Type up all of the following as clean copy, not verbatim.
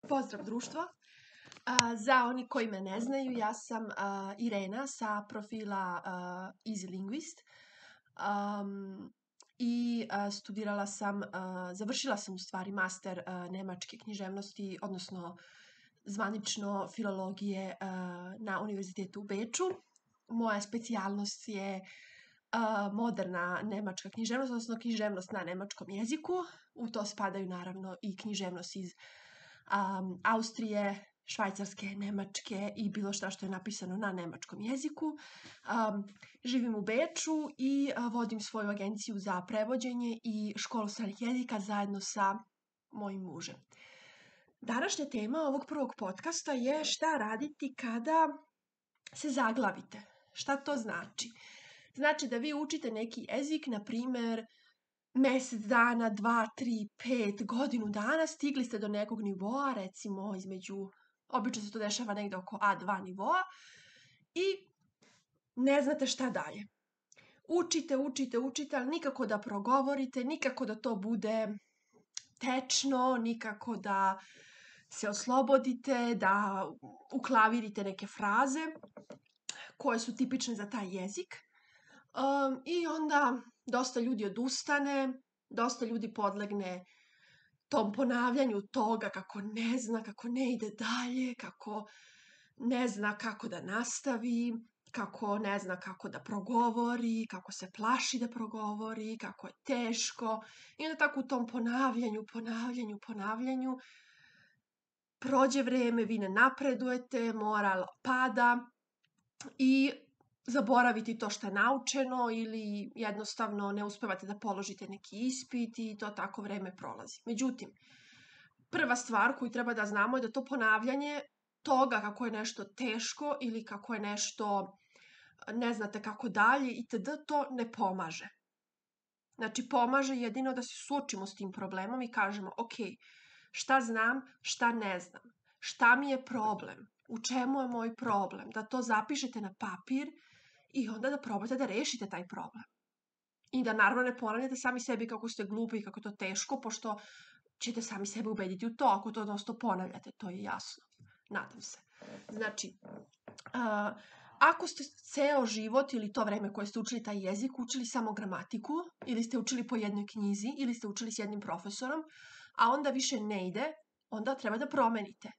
Pozdrav društvo! Za oni koji me ne znaju, ja sam Irena sa profila Easy Linguist i završila sam u stvari master nemačke književnosti, odnosno zvanično filologije na Univerzitetu u Beču. Moja specijalnost je moderna nemačka književnost, odnosno književnost na nemačkom jeziku. U to spadaju naravno i književnost iz Austrije, Švajcarske, Nemačke i bilo šta što je napisano na nemačkom jeziku. Živim u Beču i vodim svoju agenciju za prevođenje i školu stranih jezika zajedno sa mojim mužem. Današnja tema ovog prvog podcasta je šta raditi kada se zaglavite. Šta to znači? Znači da vi učite neki jezik, na primer, mesec dana, 2, 3, 5, godinu dana, stigli ste do nekog nivoa, recimo obično se to dešava negde oko A2 nivoa i ne znate šta dalje. Učite, ali nikako da progovorite, nikako da to bude tečno, nikako da se oslobodite, da uklavirite neke fraze koje su tipične za taj jezik. I onda dosta ljudi odustane, dosta ljudi podlegne tom ponavljanju toga kako ne zna, kako ne ide dalje, kako ne zna kako da nastavi, kako ne zna kako da progovori, kako se plaši da progovori, kako je teško. I onda tako u tom ponavljanju prođe vreme, vi ne napredujete, moral pada i zaboraviti to što je naučeno ili jednostavno ne uspevate da položite neki ispit i to tako vreme prolazi. Međutim, prva stvar koju treba da znamo je da to ponavljanje toga kako je nešto teško ili kako je nešto ne znate kako dalje itd. To ne pomaže. Znači, pomaže jedino da se suočimo s tim problemom i kažemo ok, šta znam, šta ne znam, šta mi je problem, u čemu je moj problem, da to zapišete na papir i onda da probate da rešite taj problem. I da naravno ne ponavljate sami sebi kako ste glupi i kako je to teško, pošto ćete sami sebe ubediti u to ako to dosta ponavljate, to je jasno. Nadam se. Znači, ako ste ceo život ili to vreme koje ste učili taj jezik, učili samo gramatiku ili ste učili po jednoj knjizi ili ste učili s jednim profesorom, a onda više ne ide, onda treba da promenite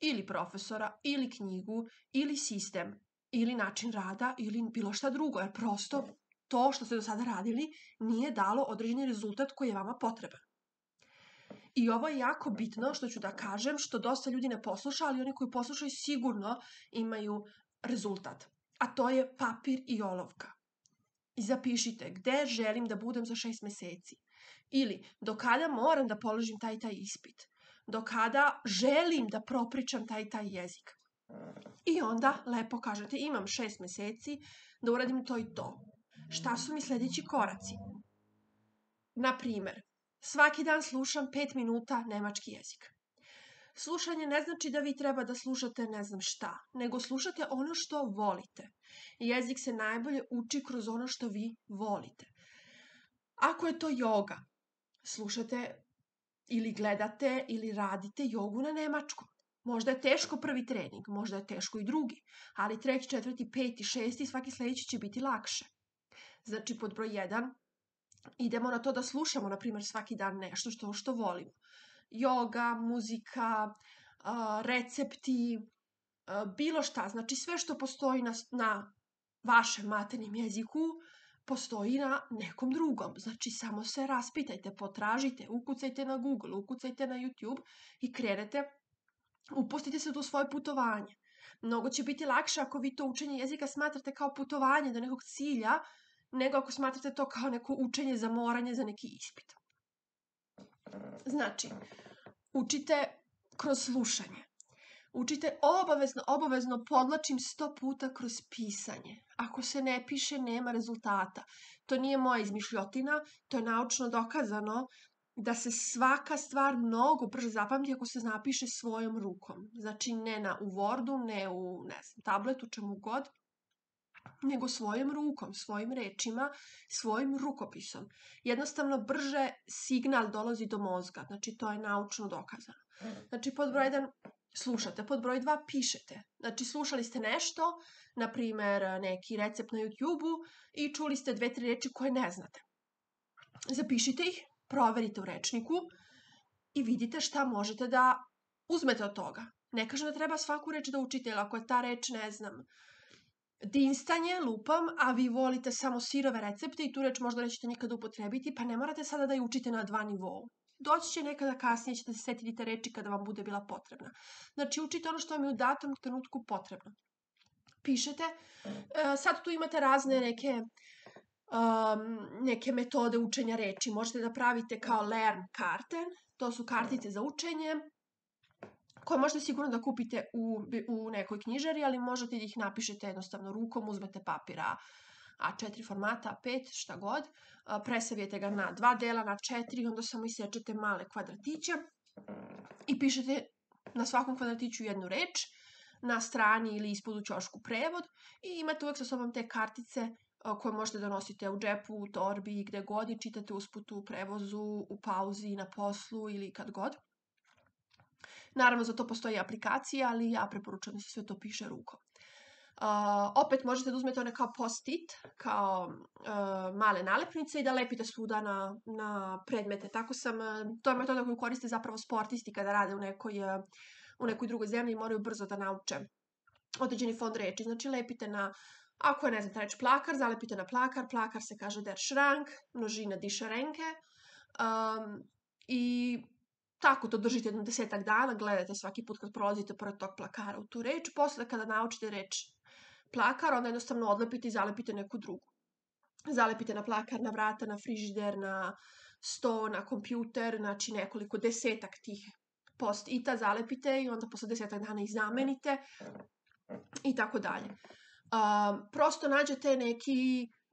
ili profesora, ili knjigu, ili sistem, ili način rada, ili bilo šta drugo, jer prosto to što ste do sada radili nije dalo određeni rezultat koji je vama potreban. I ovo je jako bitno što ću da kažem, što dosta ljudi ne posluša, ali oni koji poslušaju sigurno imaju rezultat. A to je papir i olovka. I zapišite gde želim da budem za 6 meseci. Ili do kada moram da položim taj ispit. Do kada želim da propričam taj jezik. I onda lepo kažete imam 6 meseci da uradim to i to. Šta su mi sledeći koraci? Na primer, svaki dan slušam 5 minuta nemački jezik. Slušanje ne znači da vi treba da slušate ne znam šta, nego slušate ono što volite. Jezik se najbolje uči kroz ono što vi volite. Ako je to joga, slušate ili gledate ili radite jogu na nemačkom. Možda je teško prvi trening, možda je teško i drugi, ali 3., 4., 5., 6. svaki sledeći će biti lakše. Znači, pod broj 1, idemo na to da slušamo, na primjer, svaki dan nešto što volimo. Joga, muzika, recepti, bilo šta. Znači, sve što postoji na vašem maternjem jeziku, postoji na nekom drugom. Znači, samo se raspitajte, potražite, ukucajte na Google, ukucajte na YouTube i krenete, upustite se u to svoje putovanje. Mnogo će biti lakše ako vi to učenje jezika smatrate kao putovanje do nekog cilja, nego ako smatrate to kao neko učenje za moranje za neki ispit. Znači, učite kroz slušanje. Učite obavezno podlačim 100 puta kroz pisanje. Ako se ne piše, nema rezultata. To nije moja izmišljotina, to je naučno dokazano da se svaka stvar mnogo brže zapamti ako se napiše svojom rukom. Znači, ne u Wordu, ne u tabletu, čemu god, nego svojom rukom, svojim rečima, svojim rukopisom. Jednostavno brže signal dolazi do mozga, znači to je naučno dokazano. Znači pod broj 1 slušate, pod broj 2 pišete. Znači slušali ste nešto, na primer neki recept na YouTube-u i čuli ste 2-3 reči koje ne znate. Zapišite ih, proverite u rečniku i vidite šta možete da uzmete od toga. Ne kažem da treba svaku reč da učite, jer ako je ta reč, ne znam, dinstanje, lupam, a vi volite samo sirove recepte i tu reč možda nećete nikada upotrebiti, pa ne morate sada da je učite na 2 nivou. Doći će nekada kasnije, ćete se setiti te reči kada vam bude bila potrebna. Znači, učite ono što vam je u datom trenutku potrebno. Pišete. Sad tu imate razne neke metode učenja reči. Možete da pravite kao Lernkarten, to su kartice za učenje, koje možete sigurno da kupite u nekoj knjižari, ali možete da ih napišete jednostavno rukom, uzmete papira A4 formata, A5, šta god, presavijete ga na 2 dela, na 4, onda samo isečete male kvadratiće i pišete na svakom kvadratiću jednu reč, na strani ili ispod u ćošku prevod i imate uvek sa sobom te kartice koje možete da nosite u džepu, u torbi, gde god i čitate usput u prevozu, u pauzi, na poslu ili kad god. Naravno, za to postoji aplikacija, ali ja preporučam da se sve to piše rukom. Opet možete da uzmete one kao post-it, kao male nalepnice i da lepite svuda na predmete. To je metoda koju koriste zapravo sportisti kada rade u nekoj drugoj zemlji i moraju brzo da nauče određeni fond reči. Znači, lepite ako je, ne znam, ta reč plakar, zalepite na plakar, plakar se kaže der Schrank, množina die Schränke, i tako to držite 10 dana, gledate svaki put kad prolazite pored tog plakara u tu reč, posle kada naučite reč plakar, onda jednostavno odlepite i zalepite neku drugu. Zalepite na plakar, na vrata, na frižider, na sto, na kompjuter, znači nekoliko 10 tih post-ita zalepite i onda posle 10 dana ih zamenite i tako dalje. Prosto nađete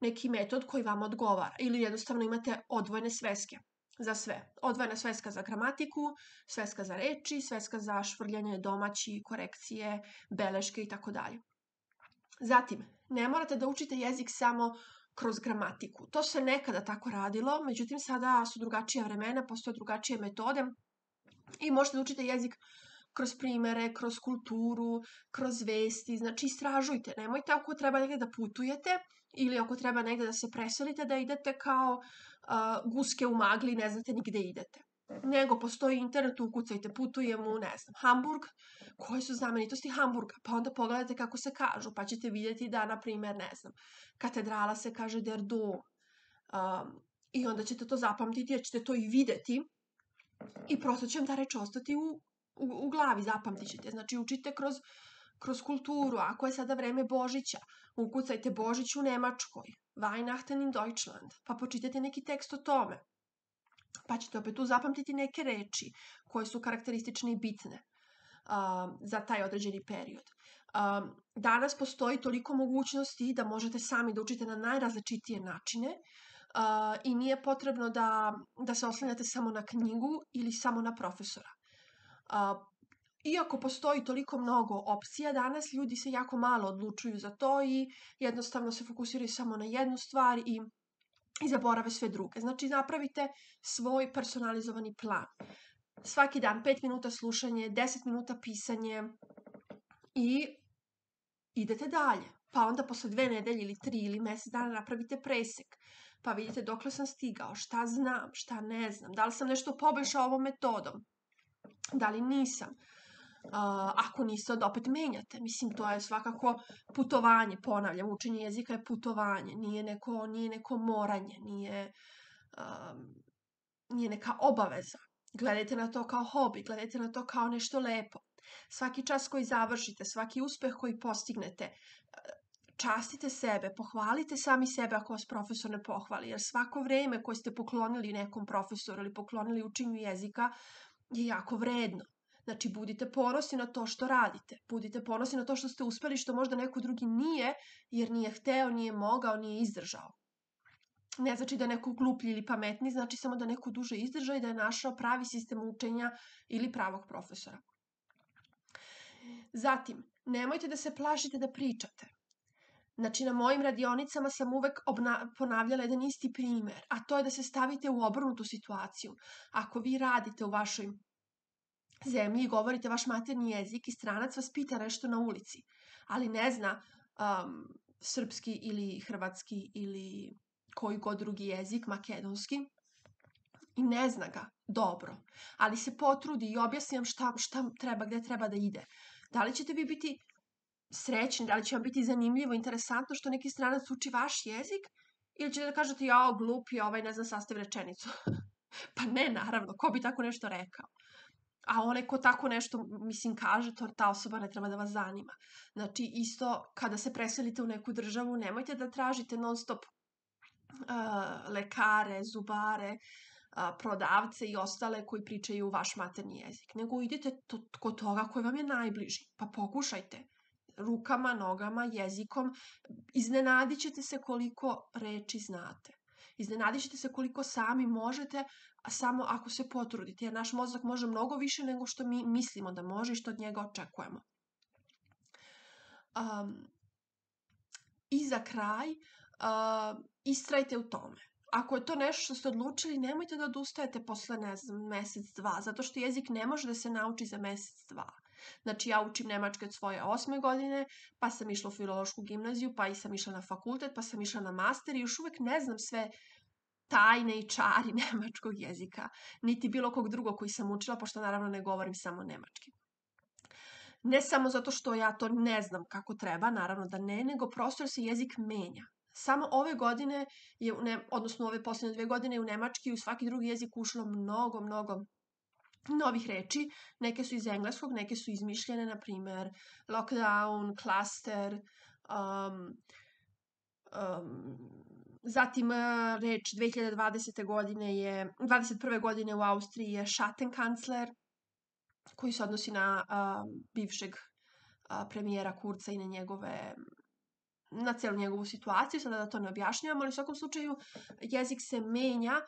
neki metod koji vam odgovara ili jednostavno imate odvojene sveske za sve. Odvojena sveska za gramatiku, sveska za reči, sveska za švrljanje domaći, korekcije, beleške i tako dalje. Zatim, ne morate da učite jezik samo kroz gramatiku. To se nekada tako radilo, međutim sada su drugačija vremena, postoje drugačije metode i možete da učite jezik kroz primere, kroz kulturu, kroz vesti, znači istražujte. Nemojte ako treba negde da putujete ili ako treba negde da se preselite da idete kao guske u magli, ne znate ni gde idete. Nego postoji internet, ukucajte, putujem u, ne znam, Hamburg, koje su znamenitosti Hamburga, pa onda pogledajte kako se kažu, pa ćete vidjeti da, na primjer, ne znam, katedrala se kaže der Dom, i onda ćete to zapamtiti, jer ćete to i videti i prosto će vam ta reč ostati u glavi, zapamtit ćete. Znači, učite kroz kulturu. Ako je sada vreme Božića, ukucajte Božić u Nemačkoj, Weihnachten in Deutschland, pa počitajte neki tekst o tome. Pa ćete opet tu zapamtiti neke reči koje su karakteristične i bitne za taj određeni period. Danas postoji toliko mogućnosti da možete sami da učite na najrazličitije načine i nije potrebno da se oslanjate samo na knjigu ili samo na profesora. Iako postoji toliko mnogo opcija, danas ljudi se jako malo odlučuju za to i jednostavno se fokusiraju samo na jednu stvar i zaborave sve druge. Znači, napravite svoj personalizovani plan. Svaki dan 5 minuta slušanje, 10 minuta pisanje i idete dalje. Pa onda posle 2 nedelje ili 3 ili mesec dana napravite presek. Pa vidite dokle sam stigao, šta znam, šta ne znam, da li sam nešto poboljšao ovom metodom, da li nisam. Ako niste, onda opet menjate. Mislim, to je svakako putovanje, ponavljam, učenje jezika je putovanje, nije neko moranje, nije neka obaveza. Gledajte na to kao hobi, gledajte na to kao nešto lepo. Svaki čas koji završite, svaki uspeh koji postignete, častite sebe, pohvalite sami sebe ako vas profesor ne pohvali, jer svako vreme koje ste poklonili nekom profesoru ili poklonili učenju jezika je jako vredno. Znači, budite ponosni na to što radite. Budite ponosni na to što ste uspeli, što možda neko drugi nije, jer nije hteo, nije mogao, nije izdržao. Ne znači da je neko gluplji ili pametni, znači samo da neko duže izdržao i da je našao pravi sistem učenja ili pravog profesora. Zatim, nemojte da se plašite da pričate. Znači, na mojim radionicama sam uvek ponavljala jedan isti primer, a to je da se stavite u obrnutu situaciju. Ako vi radite u vašoj zemlji i govorite vaš maternji jezik i stranac vas pita nešto na ulici, ali ne zna srpski ili hrvatski ili koji god drugi jezik, makedonski, i ne zna ga dobro, ali se potrudi i objasni vam šta treba, gde treba da ide. Da li ćete vi biti srećni, da li će vam biti zanimljivo, interesantno što neki stranac uči vaš jezik, ili ćete da kažete, jao, glup je, ovaj ne zna sastav rečenicu. Pa ne, naravno, ko bi tako nešto rekao? A onaj ko tako nešto, mislim, kaže, ta osoba ne treba da vas zanima. Znači, isto kada se preselite u neku državu, nemojte da tražite non stop lekare, zubare, prodavce i ostale koji pričaju vaš maternji jezik, nego idite kod toga koji vam je najbliži, pa pokušajte rukama, nogama, jezikom, iznenadit ćete se koliko reči znate. Iznenadit ćete se koliko sami možete, a samo ako se potrudite, jer naš mozak može mnogo više nego što mi mislimo da može i što od njega očekujemo. I za kraj, istrajte u tome. Ako je to nešto što ste odlučili, nemojte da odustajete posle, ne znam, mesec, dva, zato što jezik ne može da se nauči za mesec, dva. Znači, ja učim nemački od svoje 8. godine, pa sam išla u filološku gimnaziju, pa i sam išla na fakultet, pa sam išla na master i još uvek ne znam sve tajne i čari nemačkog jezika, niti bilo kog drugog koji sam učila, pošto naravno ne govorim samo nemački. Ne samo zato što ja to ne znam kako treba, naravno da ne, nego prosto jer se jezik menja. Samo ove godine, odnosno ove poslednje 2 godine, je u nemački i u svaki drugi jezik ušlo mnogo novih reči. Neke su iz engleskog, neke su izmišljene, na primer lockdown, cluster, zatim reč 2020. godine je, 21. godine u Austriji je Schattenkanzler, koji se odnosi na bivšeg premijera Kurza i na celu njegovu situaciju, sada da to ne objašnjavam, ali u svakom slučaju jezik se menja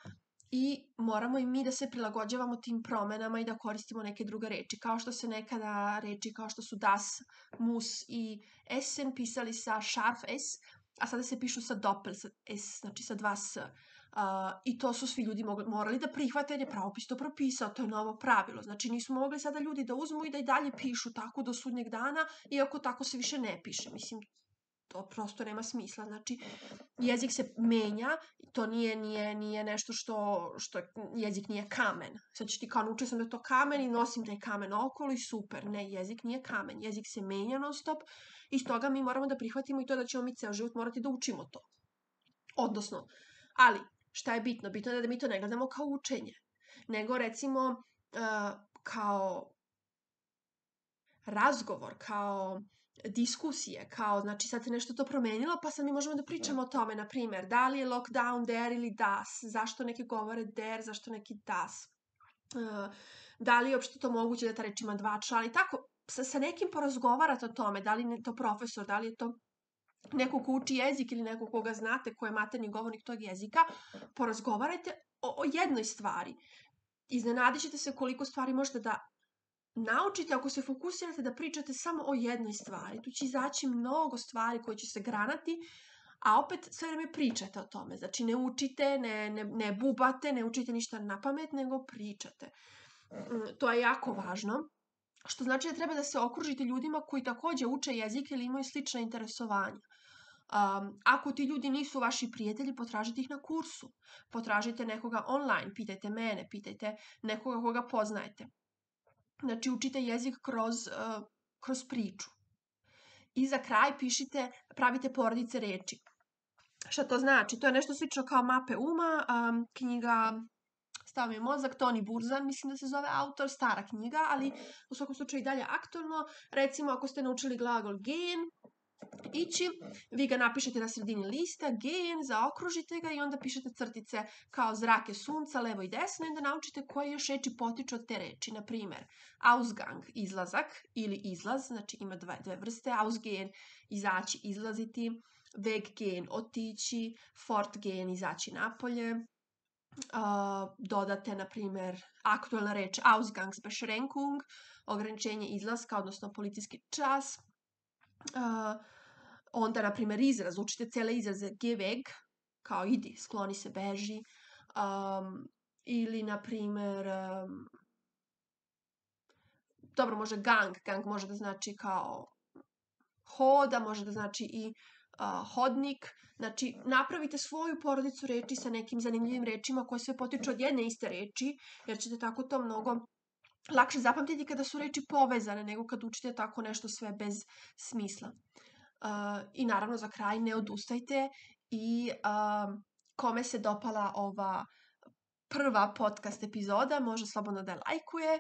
i moramo i mi da se prilagođavamo tim promenama i da koristimo neke druge reči, kao što se nekada reči kao što su das, muss i essen pisali sa scharf s, a sada se pišu sa doppel s, znači sa 2 s. I to su svi ljudi morali da prihvate jer je pravopis to propisao, to je novo pravilo. Znači nisu mogli sada ljudi da uzmu i da i dalje pišu tako do sudnjeg dana, iako tako se više ne piše. Mislim, to prosto nema smisla. Znači, jezik se menja, to nije nešto što jezik nije kamen. Sad ću ti kao naučio sam da je to kamen i nosim taj kamen okolo i super. Ne, jezik nije kamen. Jezik se menja non stop i stoga mi moramo da prihvatimo i to da ćemo mi ceo život morati da učimo to. Odnosno, ali šta je bitno? Bitno je da mi to ne gledamo kao učenje, nego recimo kao razgovor, kao diskusije, kao, znači sad se nešto to promenilo, pa sad mi možemo da pričamo o tome, na primer, da li je lockdown der ili das, zašto neki govore der, zašto neki das, da li je uopšte to moguće da ta reč ima 2 člana i tako, sa nekim porazgovarate o tome, da li je to profesor, da li je to neko ko uči jezik ili neko koga znate, ko je materni govornik tog jezika, porazgovarajte o jednoj stvari. Iznenadit ćete se koliko stvari možete da naučite ako se fokusirate da pričate samo o jednoj stvari. Tu će izaći mnogo stvari koje će se granati, a opet sve vreme pričate o tome. Znači ne učite, ne bubate, ne učite ništa na pamet, nego pričate. To je jako važno. Što znači da treba da se okružite ljudima koji takođe uče jezik ili imaju slična interesovanja. Ako ti ljudi nisu vaši prijatelji, potražite ih na kursu. Potražite nekoga online, pitajte mene, pitajte nekoga koga poznajete. Znači, učite jezik kroz priču. I za kraj pišite, pravite porodice reči. Šta to znači? To je nešto slično kao mape uma, knjiga Stav mi mozak, Toni Burzan, mislim da se zove autor, stara knjiga, ali u svakom slučaju i dalje aktualno. Recimo, ako ste naučili glagol gehen, ići, vi ga napišete na sredini lista, gehen, zaokružite ga i onda pišete crtice kao zrake sunca, levo i desno i onda naučite koje još reči potiču od te reči. Naprimer, Ausgang, izlazak ili izlaz, znači ima dve vrste, Ausgehen, izaći, izlaziti, Weggehen, otići, Fortgehen, izaći napolje. Dodate, na primer, aktualna reč Ausgangsbeschränkung, ograničenje izlaska, odnosno policijski čas. Onda, na primjer, izraz, učite cijele izraze geh weg, kao idi, skloni se, beži. Ili, na primjer, dobro, može gang. Gang može da znači kao hoda, može da znači i hodnik. Znači, napravite svoju porodicu reči sa nekim zanimljivim rečima koje sve potiču od jedne iste reči, jer ćete tako to mnogo lakše zapamtiti kada su reči povezane, nego kad učite tako nešto sve bez smisla. I naravno, za kraj, ne odustajte i kome se dopala ova prva podcast epizoda može slobodno da lajkuje.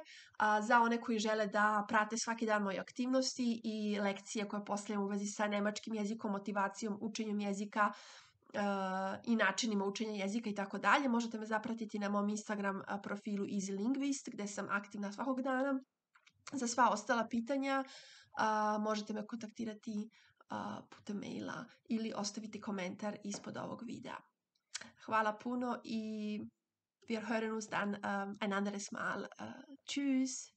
Za one koji žele da prate svaki dan moje aktivnosti i lekcije koje postavljam u vezi sa nemačkim jezikom, motivacijom, učenjem jezika i načinima učenja jezika i tako dalje, možete me zapratiti na mom Instagram profilu Easy Linguist, gde sam aktivna svakog dana. Za sva ostala pitanja možete me kontaktirati putem maila ili ostaviti komentar ispod ovog videa. Hvala puno i wir hören uns dann ein anderes Mal. Tschüss!